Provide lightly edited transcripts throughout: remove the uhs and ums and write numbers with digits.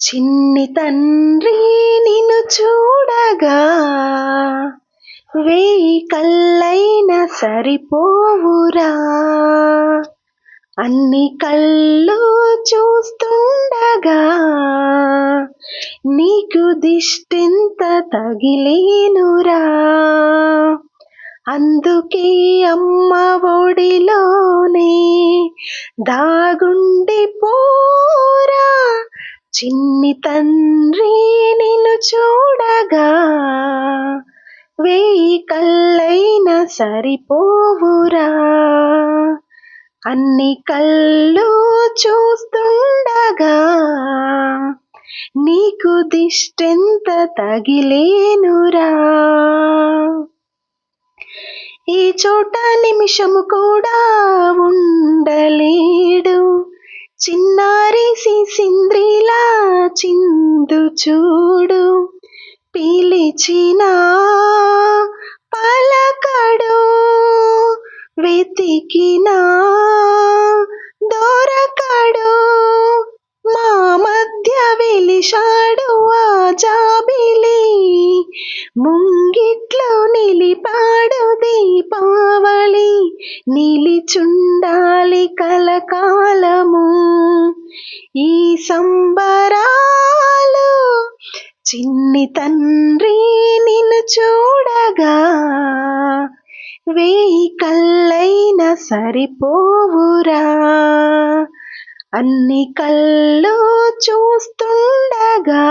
చిన్ని తండ్రి నిన్ను చూడగా వేయి కళ్ళైనా సరిపోవురా. అన్ని కళ్ళు చూస్తుండగా నీకు దిష్టెంత తగిలేనురా. అందుకే అమ్మ ఒడిలోనే దాగుండి పోరా. చిన్ని తండ్రి నిన్ను చూడగా వేయి కళ్ళైనా సరిపోవురా. అన్ని కళ్ళు చూస్తుండగా నీకు దిష్టెంత తగిలేనురా. ఈ చోట నిమిషము కూడా ఉండలేడు, చిన్నారి సింద్రిలా చిందు చూడు. పిలిచినా పలకడు, వెతికినా దొరకడు. మా మధ్య వెలిశాడు ఆ జాబిలి, ముంగిట్లో నిలిపాడు దీపావళి. నిలిచుండాలి కలకాలము ఈ సంబరాలు. చిన్ని తండ్రి నిన్ను చూడగా వేయి కళ్ళైనా సరిపోవురా. అన్ని కళ్ళు చూస్తుండగా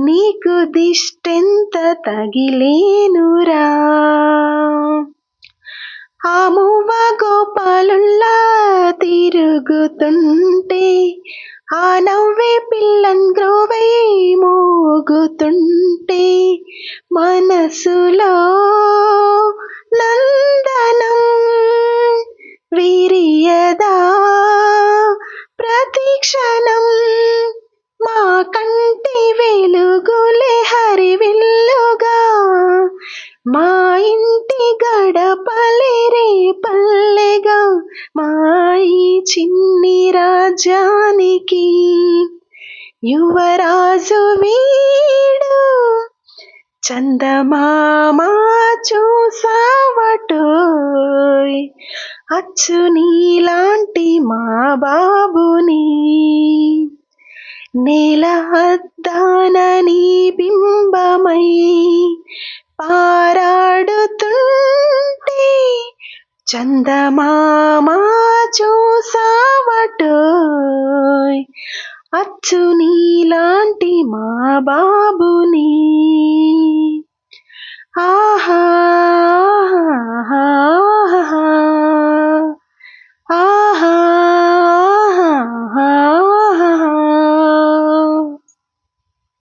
నీకు దిష్టెంత తగిలేనురా. ఆ మువ్వ గోపాలుల్లా తిరుగుతుంటే, ఆ నవ్వే పిల్లన్ గ్రోవై మోగుతుంటే, మనసులో నందనం విరియదా ప్రతిక్షణం. మా కంటి వెలుగులే హరివిల్లుగా, మా ఇంటి గడపలే రేపల్లెగా. మా ఈ చిన్ని రాజ్యానికి యువరాజు వీడు. చందమామ చూసావటోయ్, అచ్చు నీలాంటి మా బాబుని. నేల అద్దాన నీ బింబమై పారాడుతుంటే, చందమామ చూసావటోయ్, అచ్చు నీలాంటి మా బాబుని.